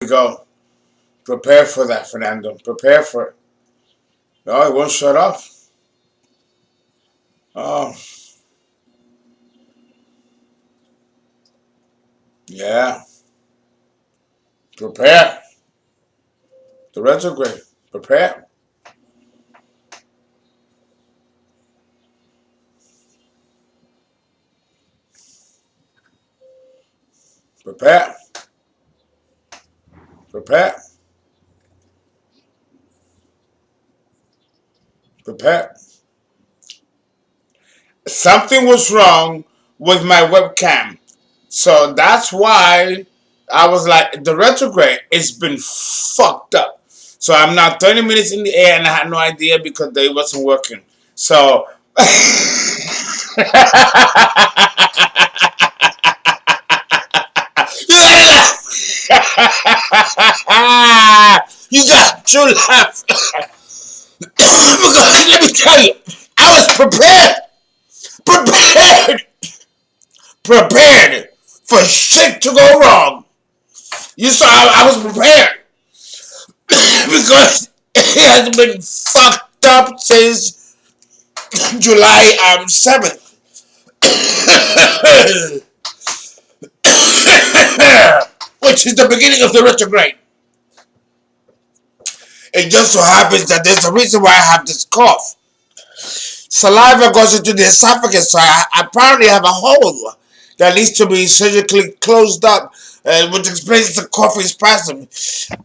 go. Prepare for that, Fernando. Prepare for it. No, it won't shut off. Oh, yeah. Prepare. The retrograde. Prepare. Prepare. Prepare. Prepare. Something was wrong with my webcam. So that's why I was like, the retrograde, it's been fucked up. So I'm now 30 minutes in the air and I had no idea because they wasn't working. So you got to laugh. Because let me tell you, I was prepared, prepared for shit to go wrong. You saw I was prepared because it has been fucked up since July 7th. Which is the beginning of the retrograde. It just so happens that there's a reason why I have this cough. Saliva goes into the esophagus, so I apparently have a hole that needs to be surgically closed up, which explains the coughing spasm.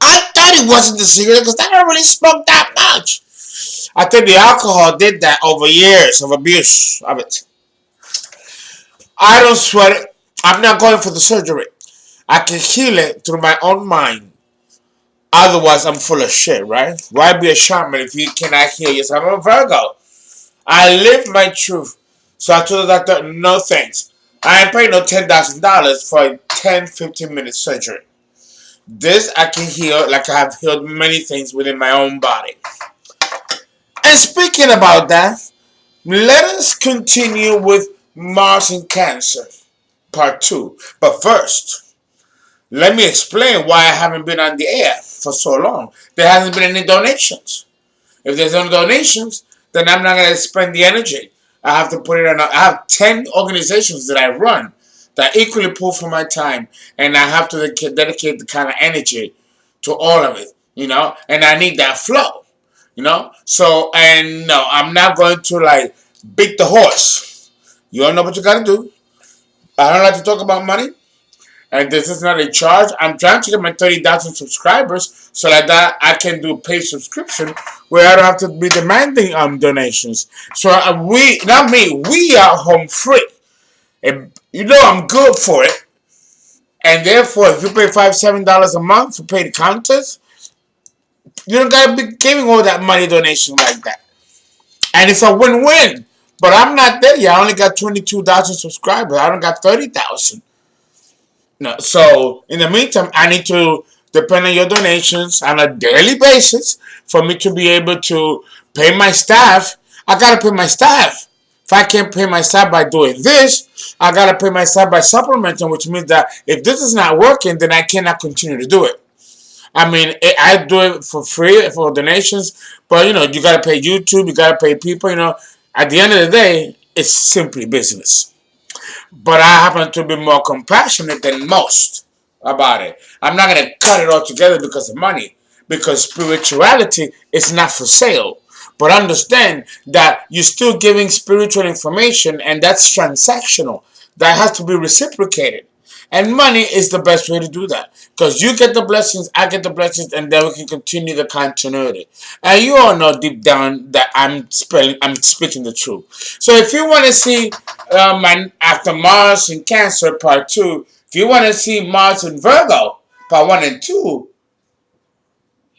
I thought it wasn't the cigarette because I don't really smoke that much. I think the alcohol did that over years of abuse of it. I don't sweat it. I'm not going for the surgery. I can heal it through my own mind. Otherwise, I'm full of shit, right? Why be a shaman if you cannot heal yourself? I'm a Virgo. I live my truth. So I told the doctor, no thanks. I ain't paying no $10,000 for a 10-15 minute surgery. This I can heal like I have healed many things within my own body. And speaking about that, let us continue with Mars in Cancer, part 2. But first, let me explain why I haven't been on the air for so long. There hasn't been any donations. If there's no donations, then I'm not going to spend the energy. I have to put it on. I have 10 organizations that I run that equally pull for my time, and I have to dedicate the kind of energy to all of it, and I need that flow, So, and no, I'm not going to like beat the horse. You don't know what you got to do. I don't like to talk about money. And this is not a charge. I'm trying to get my 30,000 subscribers so that I can do paid subscription where I don't have to be demanding donations. So not me, we are home free. And I'm good for it. And therefore, if you pay $5-7 a month to pay the contest, you don't gotta be giving all that money donation like that. And it's a win-win. But I'm not there yet. I only got 22,000 subscribers. I don't got 30,000. No, so in the meantime, I need to depend on your donations on a daily basis for me to be able to pay my staff. I gotta pay my staff. If I can't pay my staff by doing this, I gotta pay my staff by supplementing, which means that if this is not working, then I cannot continue to do it. I mean, I do it for free for donations, but you gotta pay YouTube, you gotta pay people. At the end of the day, it's simply business. But I happen to be more compassionate than most about it. I'm not going to cut it all together because of money. Because spirituality is not for sale. But understand that you're still giving spiritual information, and that's transactional. That has to be reciprocated. And money is the best way to do that. Because you get the blessings, I get the blessings, and then we can continue the continuity. And you all know deep down that I'm speaking the truth. So if you want to see after Mars in Cancer part 2, if you want to see Mars in Virgo part 1 and 2,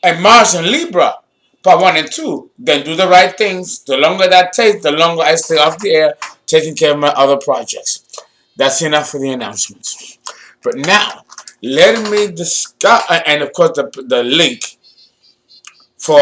and Mars in Libra part 1 and 2, then do the right things. The longer that takes, the longer I stay off the air taking care of my other projects. That's enough for the announcements. But now, let me discuss, and of course the link for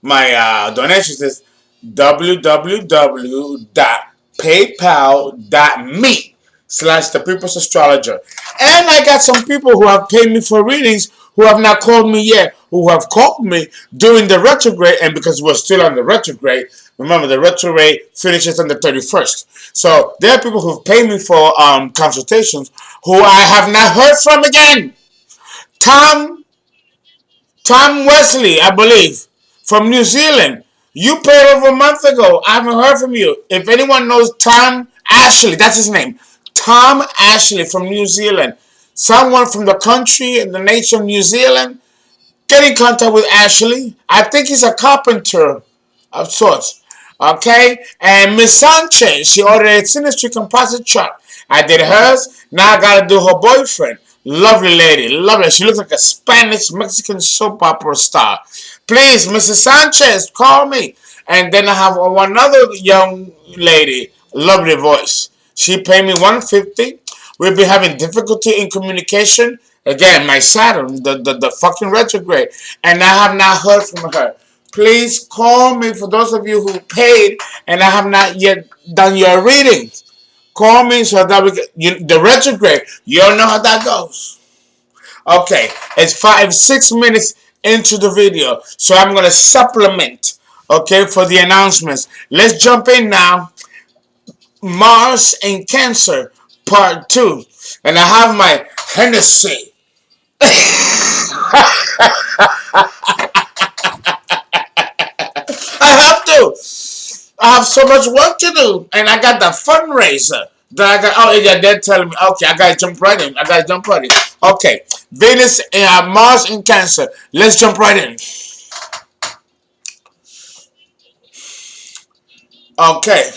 my donations is www.paypal.me The People's Astrologer. And I got some people who have paid me for readings who have not called me yet, who have called me during the retrograde, and because we're still on the retrograde, remember the retrograde finishes on the 31st. So there are people who've paid me for consultations who I have not heard from again. Tom Tom Wesley, I believe, from New Zealand. You paid over a month ago. I haven't heard from you. If anyone knows Tom Ashley, that's his name. Tom Ashley from New Zealand. Someone from the country and the nation of New Zealand. Get in contact with Ashley. I think he's a carpenter of sorts. Okay? And Miss Sanchez, she ordered a Sinistry composite chart. I did hers. Now I gotta do her boyfriend. Lovely lady. Lovely. She looks like a Spanish Mexican soap opera star. Please, Mrs. Sanchez, call me. And then I have one other young lady. Lovely voice. She paid me $150. We've been having difficulty in communication. Again, my Saturn, the fucking retrograde. And I have not heard from her. Please call me for those of you who paid and I have not yet done your readings. Call me so that we can, the retrograde. You don't know how that goes. Okay, it's 6 minutes into the video. So I'm going to supplement, okay, for the announcements. Let's jump in now. Mars in Cancer, part 2. And I have my Hennessy. I have to. I have so much work to do. And I got the fundraiser that I got. Oh, yeah, they're telling me. Okay, I got to jump right in. Okay, Venus and Mars in Cancer. Let's jump right in. Okay,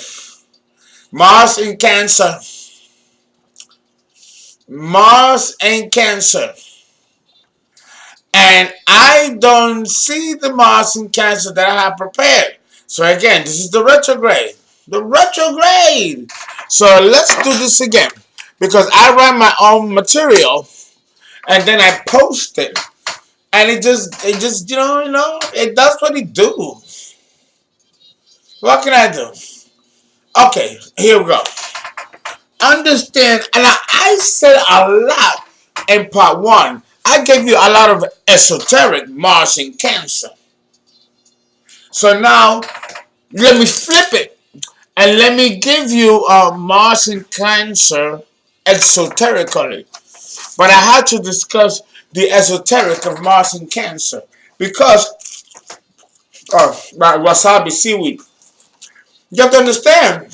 Mars in Cancer. Mars in Cancer. And I don't see the Mars in Cancer that I have prepared. So again, this is the retrograde. The retrograde. So let's do this again. Because I write my own material and then I post it. And it just, it does what it do. What can I do? Okay, here we go. Understand, and I said a lot in part 1. I gave you a lot of esoteric Mars in Cancer. So now, let me flip it. And let me give you Mars in Cancer esoterically. But I had to discuss the esoteric of Mars in Cancer. Because, wasabi seaweed. You have to understand.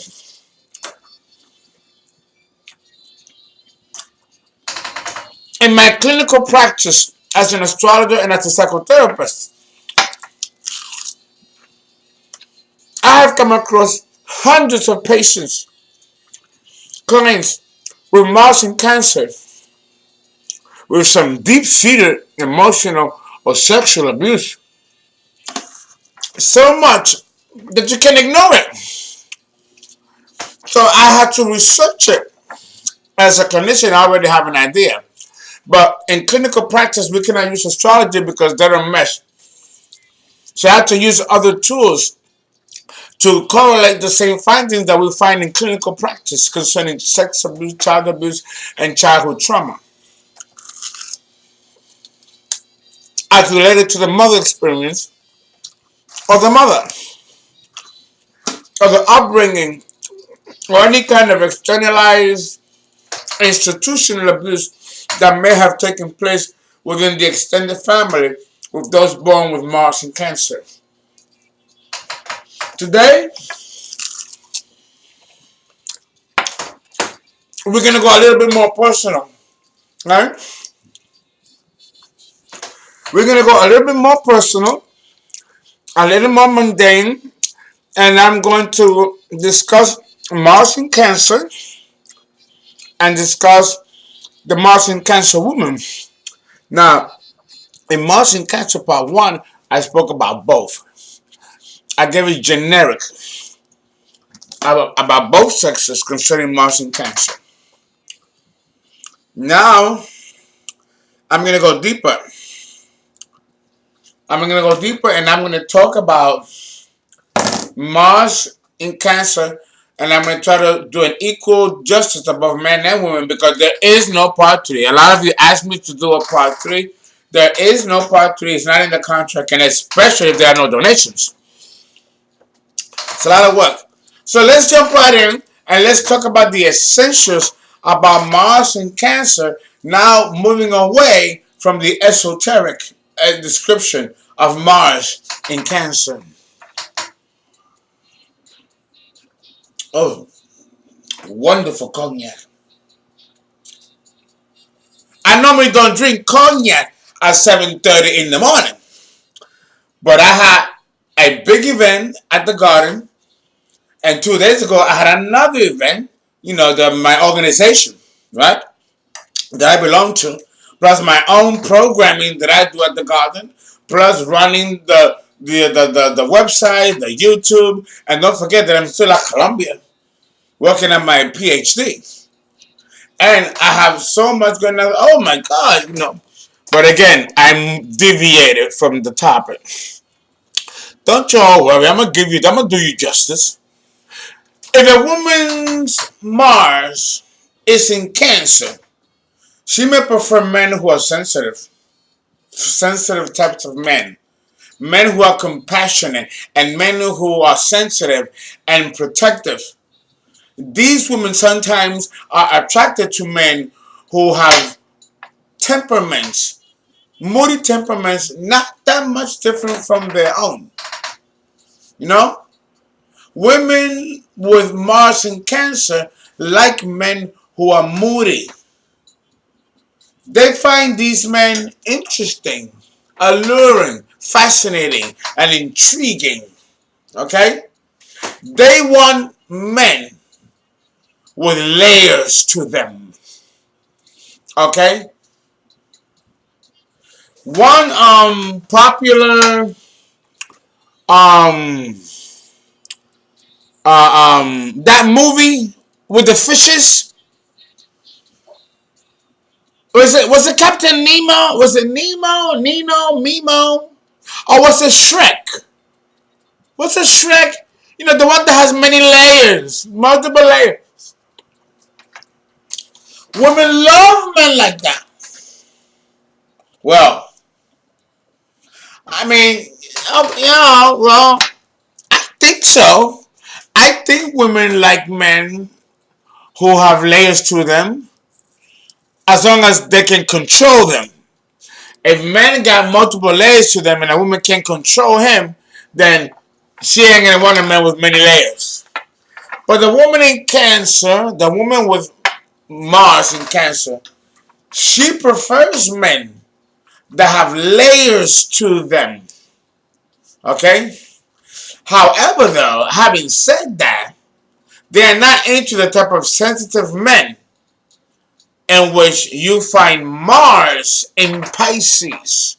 In my clinical practice as an astrologer and as a psychotherapist, I have come across hundreds of patients, clients with Mars in Cancer, with some deep-seated emotional or sexual abuse. So much that you can ignore it. So I had to research it. As a clinician, I already have an idea. But in clinical practice, we cannot use astrology because they don't mesh. So I had to use other tools to correlate the same findings that we find in clinical practice concerning sex abuse, child abuse, and childhood trauma. As related to the mother experience, or the mother, or the upbringing, or any kind of externalized institutional abuse that may have taken place within the extended family with those born with Mars in Cancer. Today, we're going to go a little bit more personal, right? We're going to go a little bit more personal, a little more mundane, and I'm going to discuss Mars in Cancer and discuss the Mars in Cancer woman. Now, in Mars in Cancer part 1, I spoke about both. I gave it generic about both sexes concerning Mars in Cancer. Now, I'm going to go deeper. And I'm going to talk about Mars in Cancer and I'm going to try to do an equal justice above men and women, because there is no part 3. A lot of you asked me to do a part 3. There is no part 3. It's not in the contract, and especially if there are no donations. It's a lot of work. So let's jump right in and let's talk about the essentials about Mars and Cancer, now moving away from the esoteric description of Mars in Cancer. Oh, wonderful cognac. I normally don't drink cognac at 7:30 in the morning, but I had a big event at the garden, and 2 days ago I had another event. My organization, right, that I belong to, plus my own programming that I do at the garden, plus running the website, the YouTube, and don't forget that I'm still at Columbia working on my PhD. And I have so much going on. Oh my God. But again, I'm deviated from the topic. Don't y'all worry. I'm gonna do you justice. If a woman's Mars is in Cancer, she may prefer men who are sensitive types of men who are compassionate, and men who are sensitive and protective. These women sometimes are attracted to men who have temperaments, moody temperaments, not that much different from their own. You know, women with Mars in Cancer like men who are moody. They find these men interesting, alluring, fascinating, and intriguing. Okay? They want men with layers to them. Okay? One popular um that movie with the fishes, was it Captain Nemo? Was it Nemo? Nino? Mimo? Or was it Shrek? What's a Shrek? The one that has many layers, multiple layers. Women love men like that. Well, I mean, well, I think so. I think women like men who have layers to them, as long as they can control them. If men got multiple layers to them and a woman can't control him, then she ain't gonna want a man with many layers. But the woman in Cancer, the woman with Mars in Cancer, she prefers men that have layers to them. Okay? However, though, having said that, they are not into the type of sensitive men in which you find Mars in Pisces.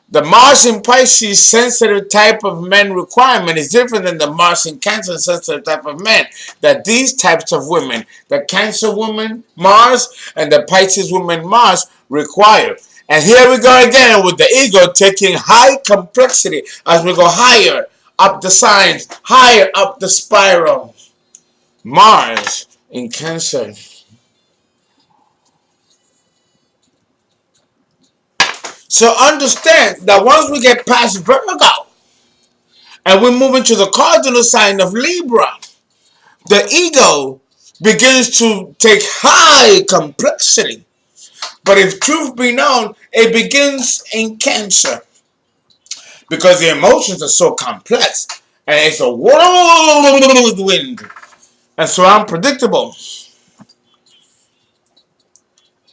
The Mars in Pisces sensitive type of men requirement is different than the Mars in Cancer sensitive type of men that these types of women, the Cancer woman Mars and the Pisces woman Mars, require. And here we go again with the ego taking high complexity as we go higher up the signs, higher up the spiral. Mars in Cancer. So understand that once we get past Virgo and we move into the cardinal sign of Libra, the ego begins to take high complexity. But if truth be known, it begins in Cancer because the emotions are so complex and it's a whirlwind and so unpredictable.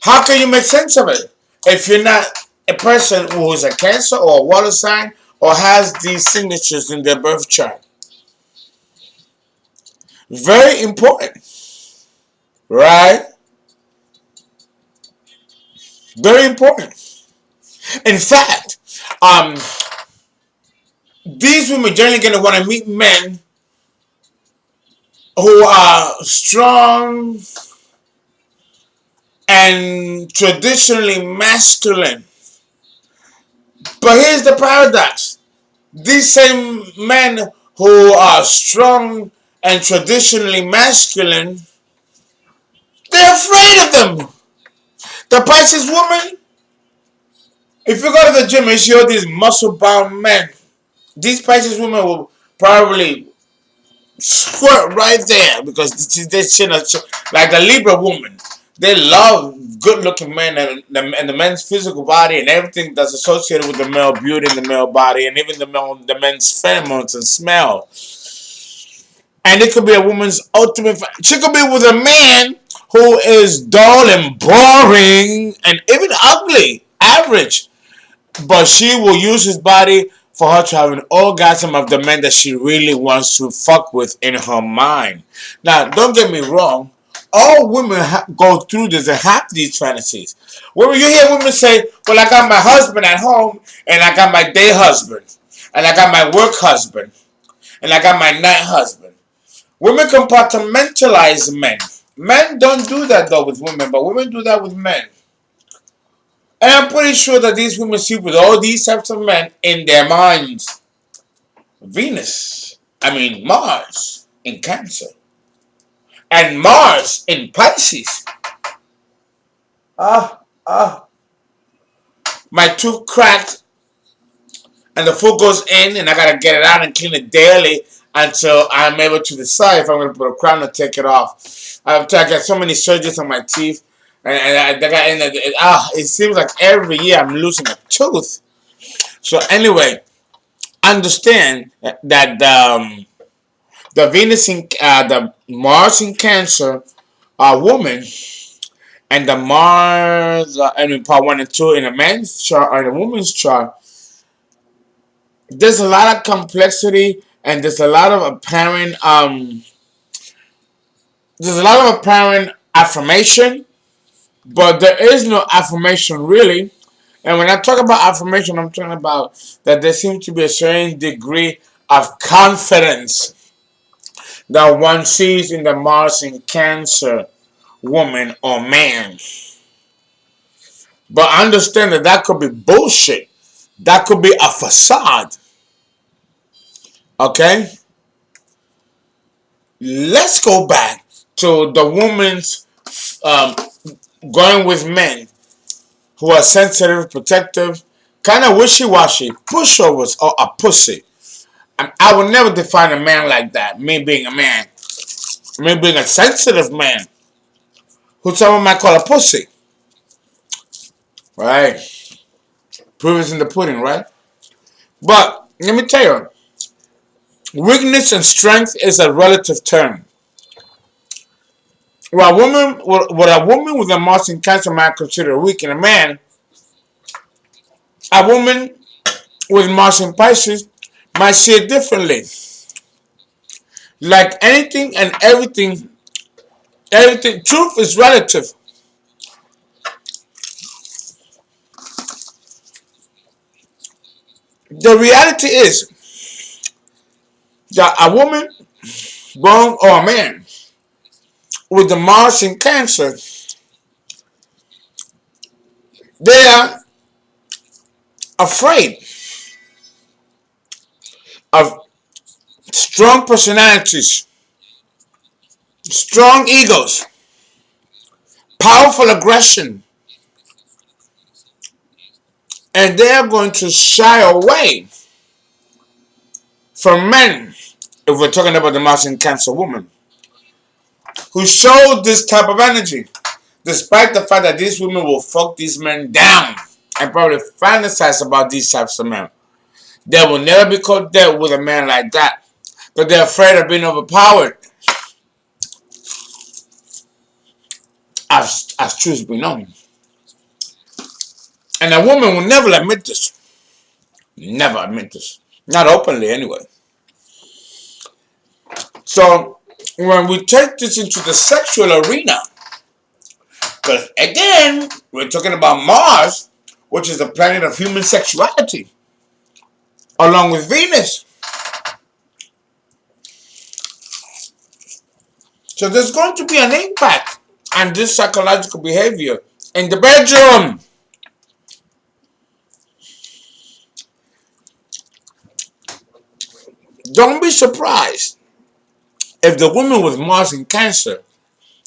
How can you make sense of it if you're not a person who is a Cancer or a water sign or has these signatures in their birth chart? Very important, right? Very important. In fact, these women generally going to want to meet men who are strong and traditionally masculine. But here's the paradox. These same men who are strong and traditionally masculine, they're afraid of them. The Pisces woman, if you go to the gym and see all these muscle bound men, these Pisces women will probably squirt right there because they shit like the Libra woman. They love good looking men and the men's physical body and everything that's associated with the male beauty and the male body and even the men's pheromones and smell. And it could be a woman's ultimate. She could be with a man who is dull and boring and even ugly, average. But she will use his body for her to have an orgasm of the men that she really wants to fuck with in her mind. Now, don't get me wrong. All women go through this and have these fantasies. When you hear women say, well, I got my husband at home, and I got my day husband, and I got my work husband, and I got my night husband. Women compartmentalize men. Men don't do that though with women, but women do that with men. And I'm pretty sure that these women sleep with all these types of men in their minds. Mars in Cancer. And Mars in Pisces. Ah, ah. My tooth cracked and the food goes in and I gotta get it out and clean it daily until I'm able to decide if I'm gonna put a crown or take it off. I get so many surgeries on my teeth. It seems like every year I'm losing a tooth. So anyway, understand that the Venus in the Mars in Cancer are woman, and the Mars part 1 and 2 in a man's chart or in a woman's chart. There's a lot of complexity and there's a lot of apparent affirmation, but there is no affirmation really. And when I talk about affirmation, I'm talking about that there seems to be a certain degree of confidence that one sees in the Mars in Cancer woman or man. But understand that that could be bullshit. That could be a facade. Okay? Let's go back to the woman's um, going with men who are sensitive, protective, kind of wishy-washy, pushovers, or a pussy. I would never define a man like that. Me being a man. Me being a sensitive man. Who someone might call a pussy. Right? Proof is in the pudding, right? But let me tell you, weakness and strength is a relative term. What a woman with a Mars in Cancer might consider weak in a man, a woman with Mars in Pisces might see it differently. Like anything and everything, truth is relative. The reality is that a woman born or a man with the Mars in Cancer, they are afraid of strong personalities, strong egos, powerful aggression, and they are going to shy away from men. If we're talking about the Mars in Cancer woman who showed this type of energy, despite the fact that these women will fuck these men down and probably fantasize about these types of men. They will never be caught dead with a man like that. But they're afraid of being overpowered. As truth be known. And a woman will never admit this. Never admit this. Not openly anyway. So when we take this into the sexual arena, because again, we're talking about Mars, which is the planet of human sexuality, along with Venus. So there's going to be an impact on this psychological behavior in the bedroom. Don't be surprised If the woman with Mars in Cancer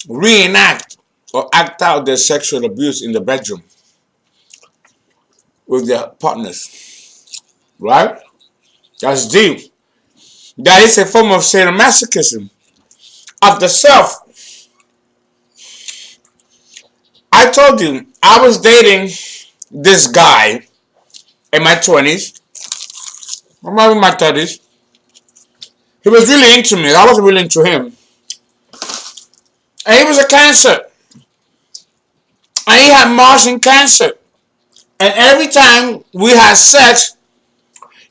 reenact or act out their sexual abuse in the bedroom with their partners, right? That's deep. That is a form of sadomasochism of the self. I told you I was dating this guy in my 20s, or maybe my 30s. He was really into me. I was really into him. And he was a Cancer. And he had Mars in Cancer. And every time we had sex,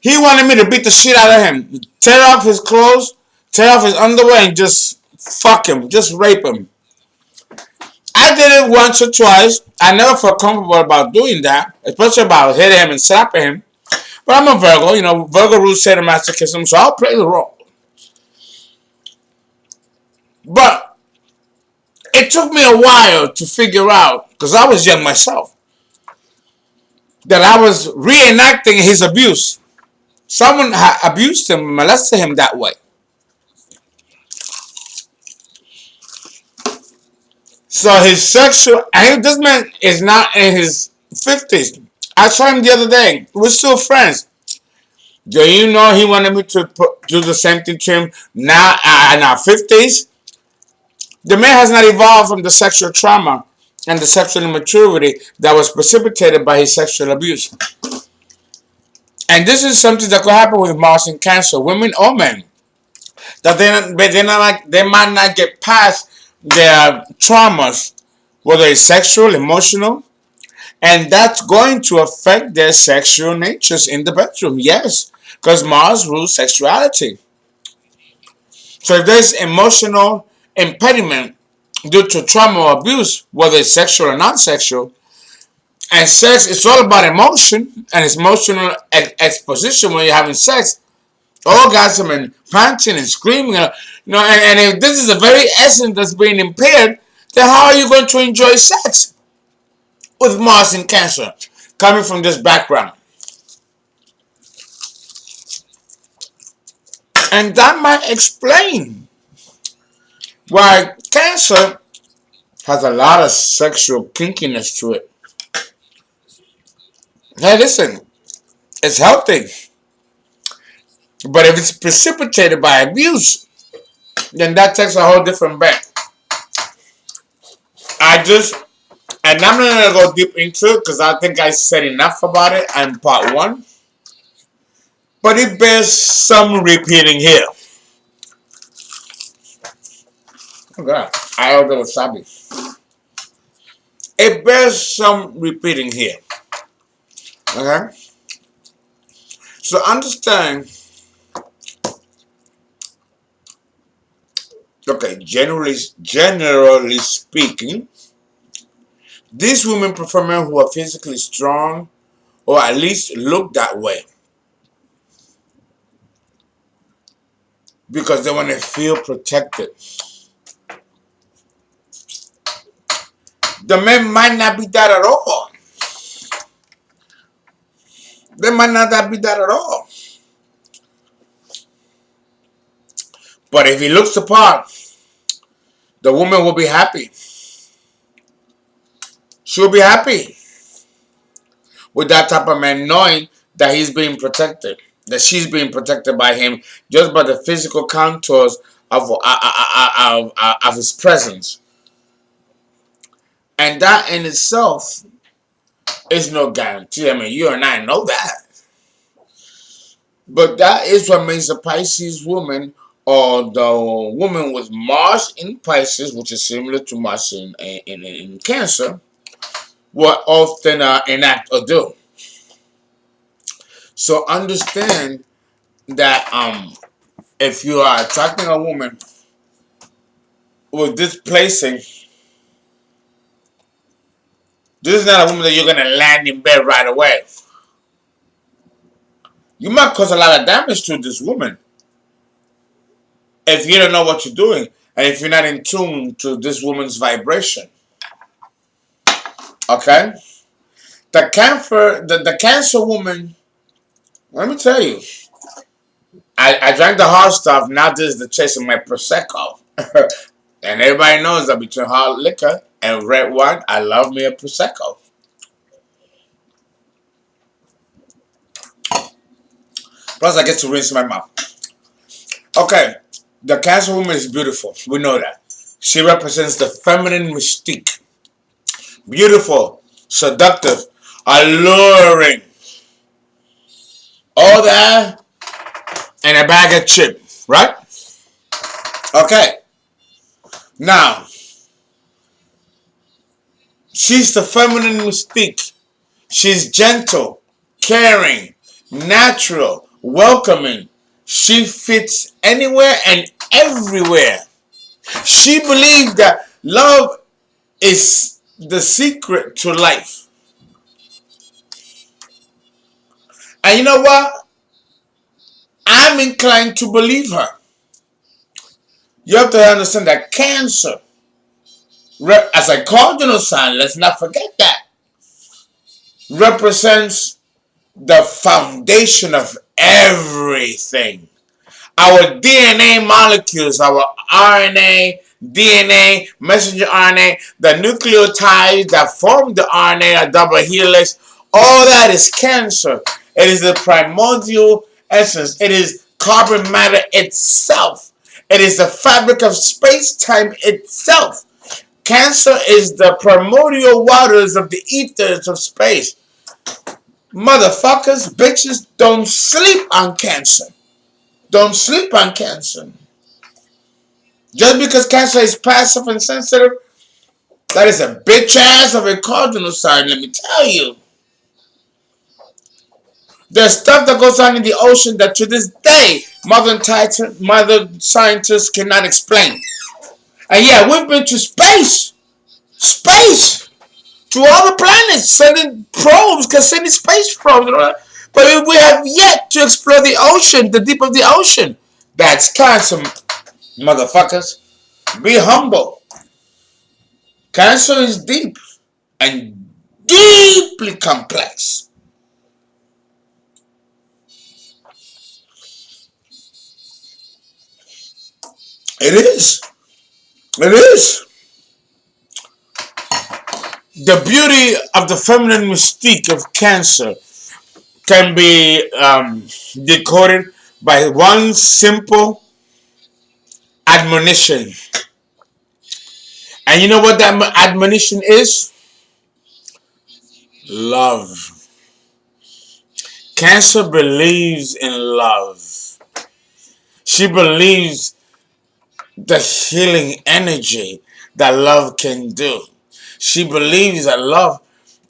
he wanted me to beat the shit out of him. Tear off his clothes, tear off his underwear, and just fuck him. Just rape him. I did it once or twice. I never felt comfortable about doing that, especially about hitting him and slapping him. But I'm a Virgo, Virgo rules sadomasochism, so I'll play the role. But it took me a while to figure out, because I was young myself, that I was reenacting his abuse. Someone had abused him, molested him that way. So his sexual, and this man is not in his 50s. I saw him the other day. We're still friends. Do you know he wanted me to do the same thing to him now in our 50s? The man has not evolved from the sexual trauma and the sexual immaturity that was precipitated by his sexual abuse. And this is something that could happen with Mars and Cancer, women or men. That they might not get past their traumas, whether it's sexual, emotional, and that's going to affect their sexual natures in the bedroom. Yes, because Mars rules sexuality. So if there's emotional impediment due to trauma or abuse, whether it's sexual or non-sexual, and sex is all about emotion and it's emotional exposition when you're having sex, orgasm and panting and screaming, and if this is the very essence that's being impaired, then how are you going to enjoy sex with Mars in Cancer coming from this background? And that might explain why Cancer has a lot of sexual kinkiness to it. Hey, listen, it's healthy. But if it's precipitated by abuse, then that takes a whole different bent. And I'm not going to go deep into it because I think I said enough about it in part one. But it bears some repeating here. Oh God, I ordered wasabi. It bears some repeating here. Okay? So understand, okay, generally speaking, these women prefer men who are physically strong or at least look that way because they want to feel protected. The men might not be that at all. They might not be that at all. But if he looks the part, the woman will be happy. She'll be happy with that type of man knowing that he's being protected, that she's being protected by him just by the physical contours of his presence. And that in itself is no guarantee. I mean, you and I know that. But that is what makes the Pisces woman or the woman with Mars in Pisces, which is similar to Mars in Cancer, what often enact or do. So understand that if you are attracting a woman with this placing, this is not a woman that you're going to land in bed right away. You might cause a lot of damage to this woman if you don't know what you're doing and if you're not in tune to this woman's vibration. Okay? The Cancer woman, let me tell you, I drank the hard stuff. Now this is the chase of my prosecco. And everybody knows that between hard liquor and red wine, I love me a prosecco. Plus, I get to rinse my mouth. Okay, the Cancer woman is beautiful. We know that. She represents the feminine mystique. Beautiful, seductive, alluring. All that and a bag of chips, right? Okay. Now, she's the feminine mystique. She's gentle, caring, natural, welcoming. She fits anywhere and everywhere. She believes that love is the secret to life. And you know what? I'm inclined to believe her. You have to understand that Cancer, as a cardinal sign, let's not forget that, represents the foundation of everything. Our DNA molecules, our RNA, DNA, messenger RNA, the nucleotides that form the RNA, a double helix, all that is Cancer. It is the primordial essence. It is carbon matter itself. It is the fabric of space-time itself. Cancer is the primordial waters of the ethers of space. Motherfuckers, bitches, don't sleep on Cancer. Don't sleep on Cancer. Just because Cancer is passive and sensitive, that is a bitch ass of a cardinal sign, let me tell you. There's stuff that goes on in the ocean that to this day, modern scientists cannot explain. And yeah, we've been to space. Space! To all the planets, sending probes, sending space probes. But we have yet to explore the ocean, the deep of the ocean. That's Cancer, motherfuckers. Be humble. Cancer is deep and deeply complex. It is. It is. The beauty of the feminine mystique of Cancer can be decoded by one simple admonition. And you know what that admonition is? Love. Cancer believes in love. She believes the healing energy that love can do. She believes that love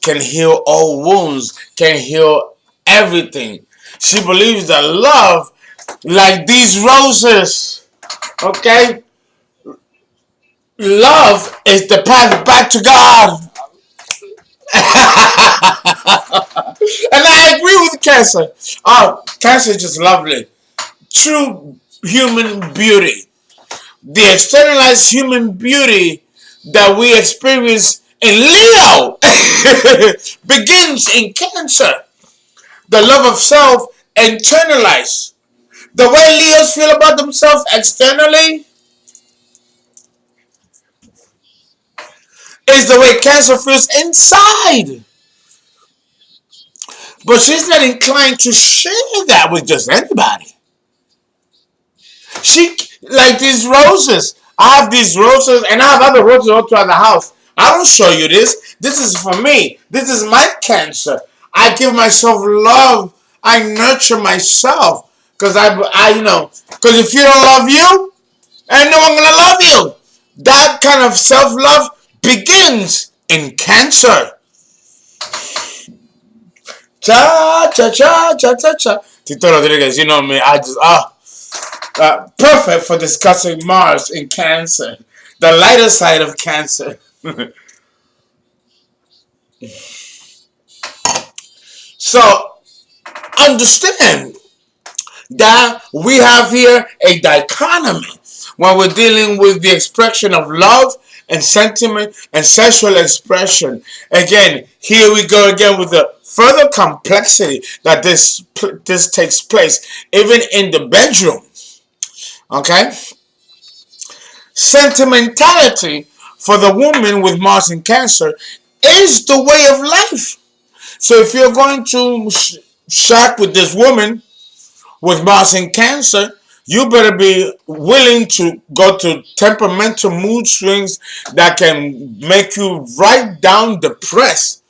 can heal all wounds, can heal everything. She believes that love, like these roses, okay? Love is the path back to God. And I agree with Cancer. Oh, Cancer is just lovely. True human beauty. The externalized human beauty that we experience in Leo begins in Cancer. The love of self internalized. The way Leos feel about themselves externally is the way Cancer feels inside. But she's not inclined to share that with just anybody. She, like these roses. I have these roses and I have other roses all throughout the house. I don't show you this. This is for me. This is my Cancer. I give myself love. I nurture myself. Because because if you don't love you, ain't no one gonna love you. That kind of self-love begins in Cancer. Cha cha cha cha cha cha. Tito Rodriguez, you know me. I just perfect for discussing Mars in Cancer, the lighter side of Cancer. So understand that we have here a dichotomy when we're dealing with the expression of love and sentiment and sexual expression. Again, here we go again with the further complexity that this takes place even in the bedroom. Okay, sentimentality for the woman with Mars in Cancer is the way of life. So if you're going to shack with this woman with Mars in Cancer, you better be willing to go to temperamental mood swings that can make you right down depressed.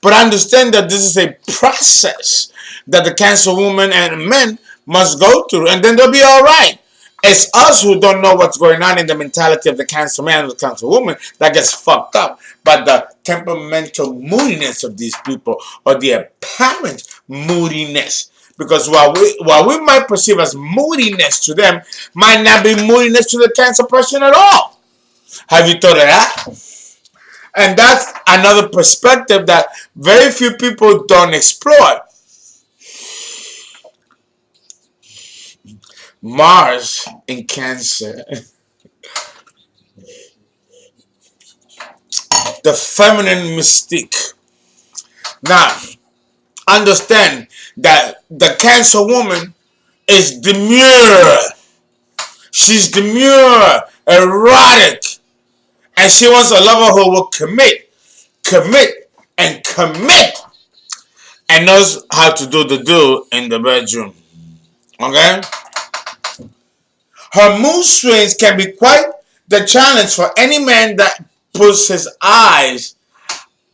But understand that this is a process that the Cancer woman and men must go through, and then they'll be all right. It's us who don't know what's going on in the mentality of the Cancer man or the Cancer woman that gets fucked up by the temperamental moodiness of these people, or the apparent moodiness. Because while we might perceive as moodiness to them, might not be moodiness to the Cancer person at all. Have you thought of that? And that's another perspective that very few people don't explore. Mars in Cancer. The feminine mystique. Now, understand that the Cancer woman is demure. She's demure, erotic, and she wants a lover who will commit, and commit, and knows how to do the do in the bedroom. Okay? Her mood swings can be quite the challenge for any man that puts his eyes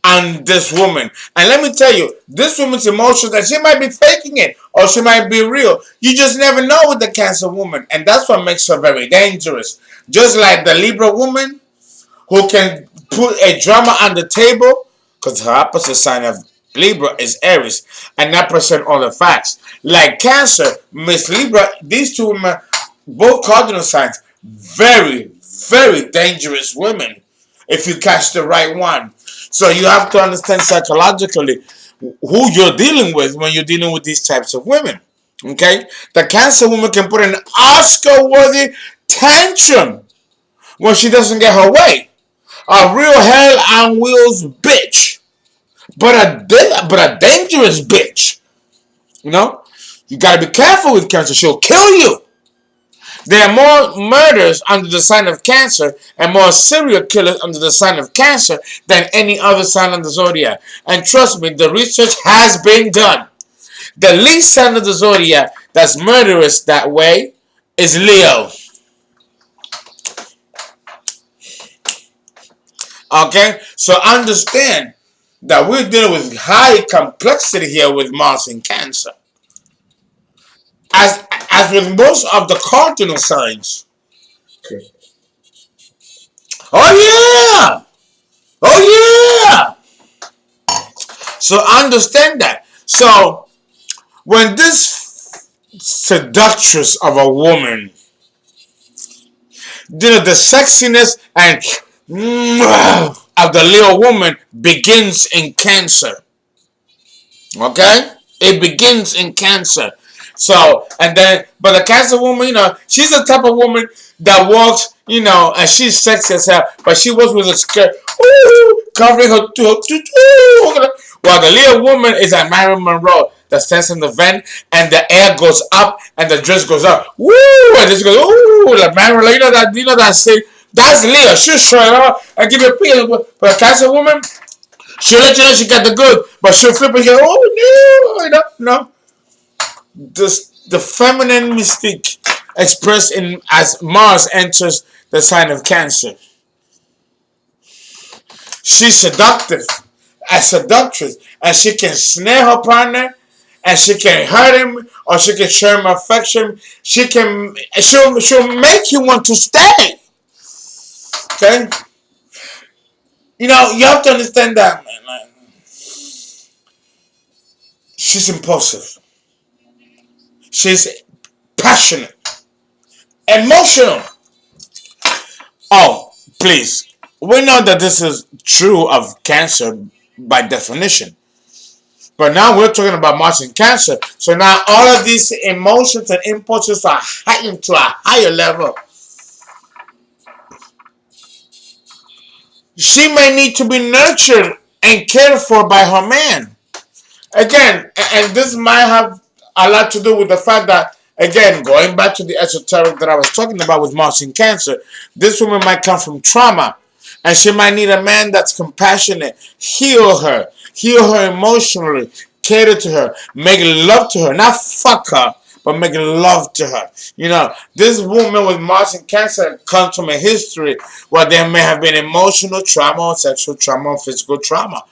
on this woman. And let me tell you, this woman's emotions, that she might be faking it or she might be real. You just never know with the Cancer woman. And that's what makes her very dangerous. Just like the Libra woman, who can put a drama on the table, because her opposite sign of Libra is Aries, and not present all the facts. Like Cancer, Miss Libra, these two women, both cardinal signs, very, very dangerous women if you catch the right one. So you have to understand psychologically who you're dealing with when you're dealing with these types of women. Okay? The Cancer woman can put an Oscar-worthy tantrum when she doesn't get her way. A real hell on wheels bitch, but a dangerous bitch. You know, you gotta be careful with Cancer. She'll kill you. There are more murders under the sign of Cancer and more serial killers under the sign of Cancer than any other sign on the zodiac. And trust me, the research has been done. The least sign of the zodiac that's murderous that way is Leo. Okay, so understand that we're dealing with high complexity here with Mars in Cancer. As with most of the cardinal signs. Okay. Oh yeah! Oh yeah! So understand that. So when this seductress of a woman, the sexiness and of the Leo woman begins in Cancer. Okay? It begins in Cancer. So, and then, but the Cancer woman, she's the type of woman that walks, and she's sexy as hell, but she walks with a skirt, covering her, while the Leo woman is a Marilyn Monroe that stands in the vent, and the air goes up, and the dress goes up, woo, and this goes, ooh, like Marilyn, that scene, that's Leo. She'll show it off and give you a piece, but a Cancer woman, she'll let you know she got the good, but she'll flip and go, oh no, no. The feminine mystique expressed in as Mars enters the sign of Cancer. She's seductive, a seductress, and she can snare her partner, and she can hurt him, or she can show him affection. She'll make you want to stay. Okay, you have to understand that, man. She's impulsive. She's passionate, emotional. Oh, please. We know that this is true of Cancer by definition. But now we're talking about Mars in Cancer. So now all of these emotions and impulses are heightened to a higher level. She may need to be nurtured and cared for by her man. Again, and this might have a lot to do with the fact that, again, going back to the esoteric that I was talking about with Mars in Cancer, this woman might come from trauma, and she might need a man that's compassionate, heal her emotionally, cater to her, make love to her, not fuck her, but make love to her. This woman with Mars in Cancer comes from a history where there may have been emotional trauma, or sexual trauma, or physical trauma,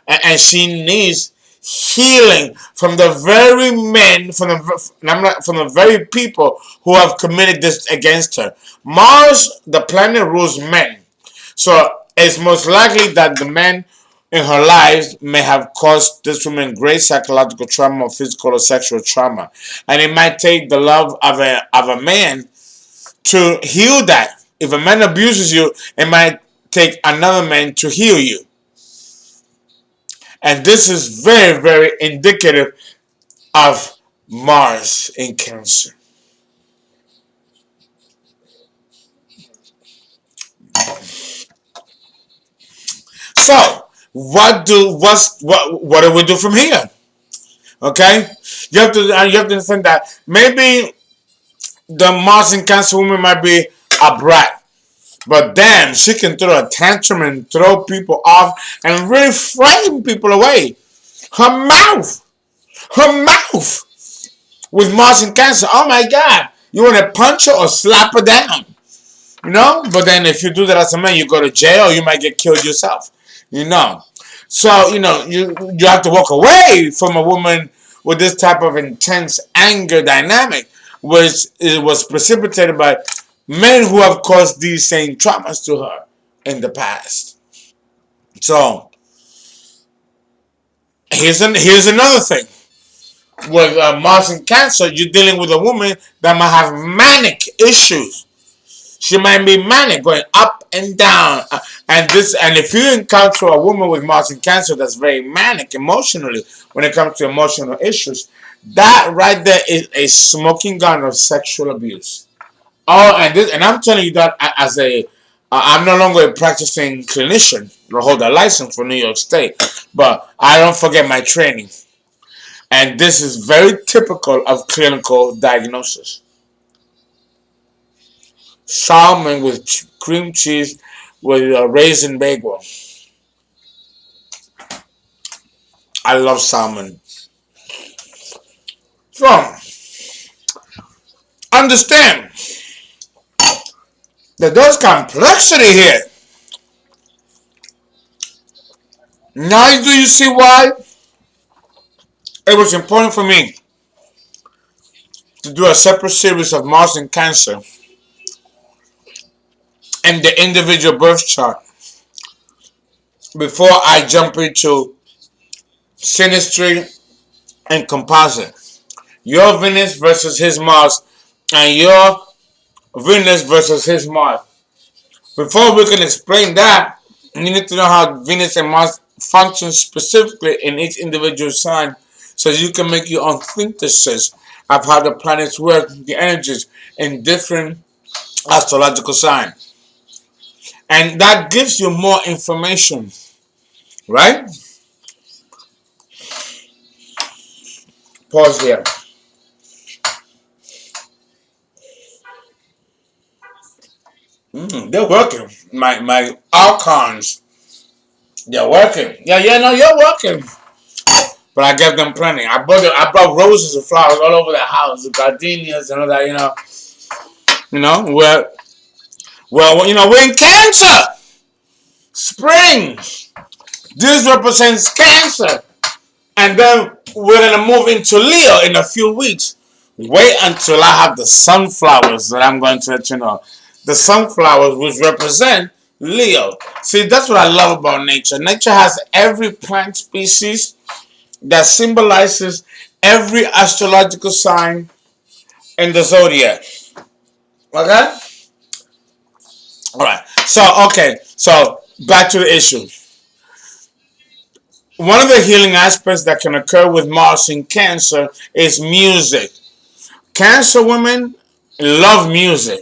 and she needs healing from the very men, from the very people who have committed this against her. Mars, the planet, rules men, so it's most likely that the men in her life may have caused this woman great psychological trauma, or physical or sexual trauma, and it might take the love of a man to heal that. If a man abuses you, it might take another man to heal you. And this is very, very indicative of Mars in Cancer. So, what do we do from here? Okay, you have to understand that maybe the Mars in Cancer woman might be a brat, but damn, she can throw a tantrum and throw people off and really frighten people away. Her mouth, her mouth with Mars in Cancer. Oh my God, you want to punch her or slap her down? But then if you do that as a man, you go to jail, you might get killed yourself. So you have to walk away from a woman with this type of intense anger dynamic, which it was precipitated by men who have caused these same traumas to her in the past. So here's another thing. With Mars in Cancer, you're dealing with a woman that might have manic issues. She might be manic, going up and down, and if you encounter a woman with Mars in Cancer that's very manic emotionally, when it comes to emotional issues, that right there is a smoking gun of sexual abuse. Oh, and I'm telling you that as I'm no longer a practicing clinician or hold a license for New York State, but I don't forget my training, and this is very typical of clinical diagnosis. Salmon with cream cheese with a raisin bagel. I love salmon. So, understand that there's complexity here. Now do you see why it was important for me to do a separate series of Mars and Cancer and the individual birth chart before I jump into synastry and composite. Your Venus versus his Mars, and your Venus versus his Mars. Before we can explain that, you need to know how Venus and Mars function specifically in each individual sign, so you can make your own synthesis of how the planets work, the energies in different astrological signs. And that gives you more information, right? Pause here. They're working. My archons, they're working. Yeah, no, you're working. But I gave them plenty. I brought roses and flowers all over the house, the gardenias and all that. We're in Cancer, spring. This represents Cancer, and then we're gonna move into Leo in a few weeks. Wait until I have the sunflowers that I'm going to let you know. The sunflowers, which represent Leo. See, that's what I love about nature. Nature has every plant species that symbolizes every astrological sign in the zodiac. Okay? Alright. So back to the issue. One of the healing aspects that can occur with Mars in Cancer is music. Cancer women love music,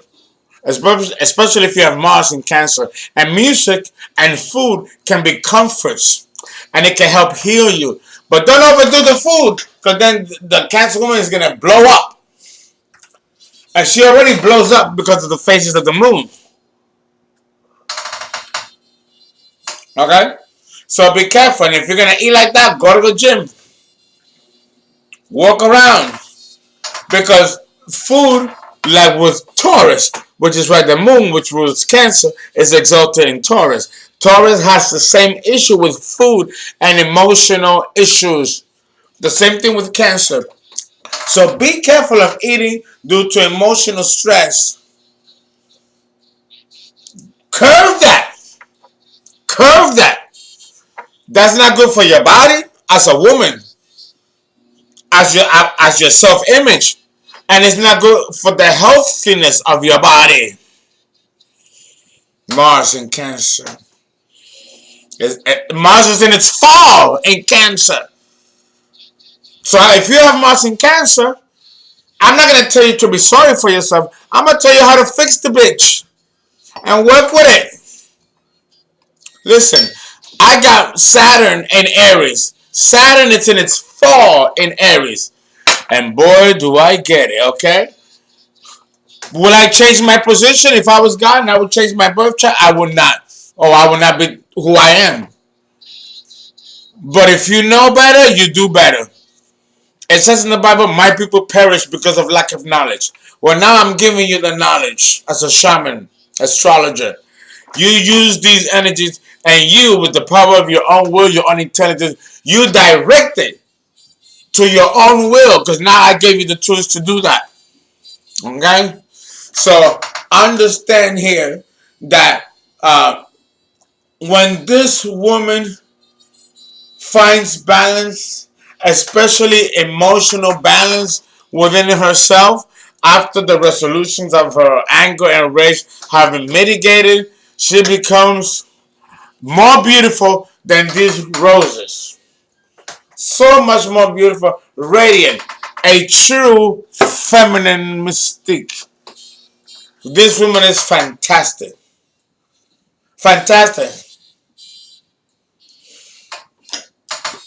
especially if you have Mars in Cancer. And music and food can be comforts, and it can help heal you. But don't overdo the food, because then the Cancer woman is gonna blow up, and she already blows up because of the phases of the moon. Okay, so be careful. And if you're gonna eat like that, go to the gym, walk around, because food, like with Taurus, which is why the moon, which rules Cancer, is exalted in Taurus. Taurus has the same issue with food and emotional issues. The same thing with Cancer. So be careful of eating due to emotional stress. Curve that. Curve that. That's not good for your body as a woman, as your self image, and it's not good for the healthiness of your body. Mars in Cancer. Mars is in its fall in Cancer. So if you have Mars in Cancer, I'm not gonna tell you to be sorry for yourself. I'm gonna tell you how to fix the bitch and work with it. Listen, I got Saturn in Aries. Saturn is in its fall in Aries. And boy, do I get it, okay? Will I change my position if I was God and I would change my birth chart? I would not. Or I would not be who I am. But if you know better, you do better. It says in the Bible, my people perish because of lack of knowledge. Well, now I'm giving you the knowledge as a shaman, astrologer. You use these energies, and you, with the power of your own will, your own intelligence, you direct it to your own will, because now I gave you the tools to do that. Okay? So understand here that when this woman finds balance, especially emotional balance within herself, after the resolutions of her anger and rage have been mitigated, she becomes more beautiful than these roses. So much more beautiful, radiant, a true feminine mystique. This woman is fantastic. Fantastic.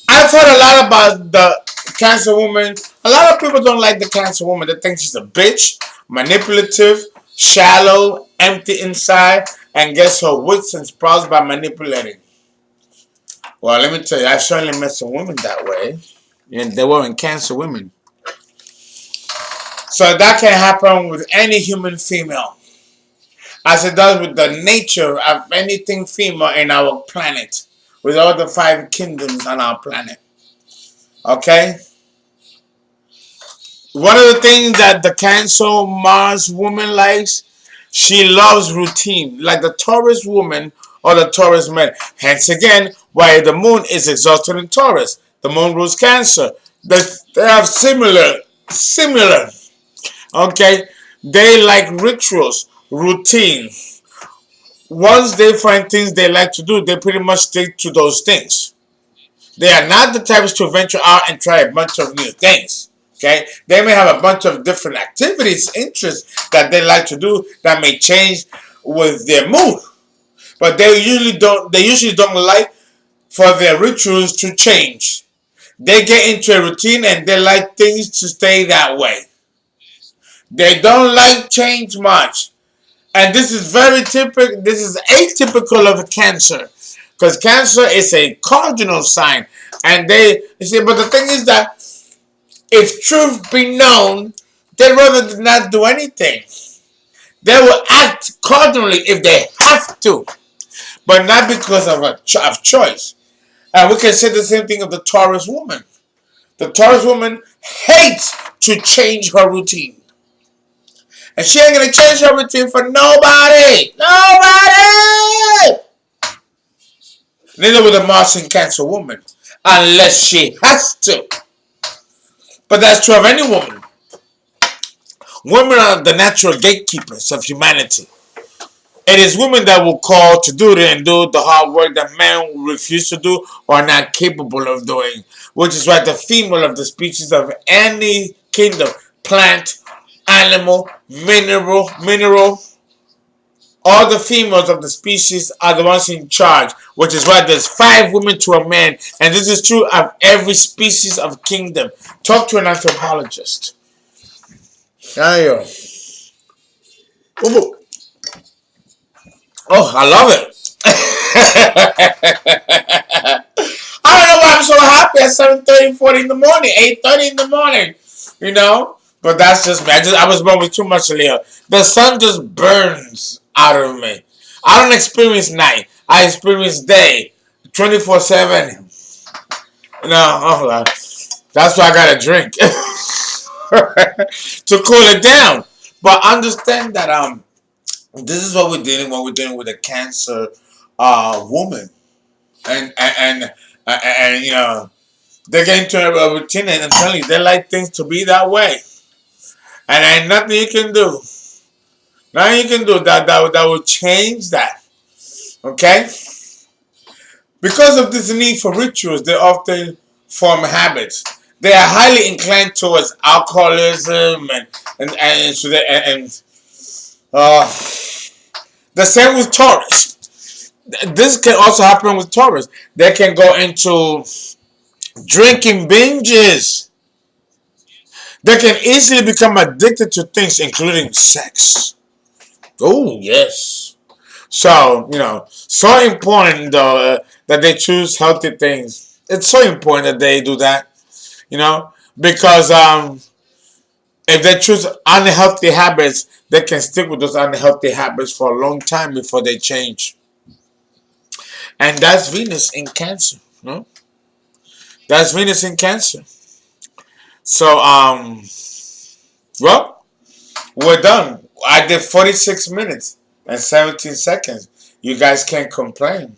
I've heard a lot about the Cancer woman. A lot of people don't like the Cancer woman. They think she's a bitch, manipulative, shallow, empty inside, and gets her wits and sprouts by manipulating. Well, let me tell you, I've certainly met some women that way. And they weren't Cancer women. So that can happen with any human female, as it does with the nature of anything female in our planet, with all the five kingdoms on our planet. Okay? One of the things that the Cancer Mars woman likes, she loves routine, like the Taurus woman or the Taurus man. Hence again, why the moon is exalted in Taurus. The moon rules Cancer. They have similar. Okay, they like rituals, routine. Once they find things they like to do, they pretty much stick to those things. They are not the types to venture out and try a bunch of new things. Okay, they may have a bunch of different activities, interests that they like to do that may change with their mood, but they usually don't. They usually don't like for their rituals to change. They get into a routine and they like things to stay that way. They don't like change much. And this is very typical. This is atypical of Cancer, because Cancer is a cardinal sign, and they you see. But the thing is that if truth be known, they'd rather not do anything. They will act cardinally if they have to, but not because of choice. And we can say the same thing of the Taurus woman. The Taurus woman hates to change her routine. And she ain't gonna change her routine for nobody. Nobody! Neither will the Mars and Cancer woman. Unless she has to. But that's true of any woman. Women are the natural gatekeepers of humanity. It is women that will call to do it and do the hard work that men refuse to do or are not capable of doing. Which is why the female of the species of any kingdom, plant, animal, mineral, All the females of the species are the ones in charge, which is why there's 5 women to a man, and this is true of every species of kingdom. Talk to an anthropologist. Ayo. Oh, I love it. I don't know why I'm so happy at 7:30, 40 in the morning, 8:30 in the morning. You know? But that's just me. I was born with too much Leo. The sun just burns out of me. I don't experience night. I experience day. 24/7. No, oh, that's why I gotta drink. To cool it down. But understand that this is what we're dealing when we're dealing with a cancer woman. And you know, they get into a routine, and I'm telling you, they like things to be that way. And ain't nothing you can do. Nothing you can do that will change that. Okay? Because of this need for rituals, they often form habits. They are highly inclined towards alcoholism and so they, and the same with Taurus. This can also happen with Taurus. They can go into drinking binges. They can easily become addicted to things, including sex. Oh, yes. So, so important, though, that they choose healthy things. It's so important that they do that, because if they choose unhealthy habits, they can stick with those unhealthy habits for a long time before they change. And that's Venus in Cancer. No? That's Venus in Cancer. So, well, we're done. I did 46 minutes and 17 seconds. You guys can't complain.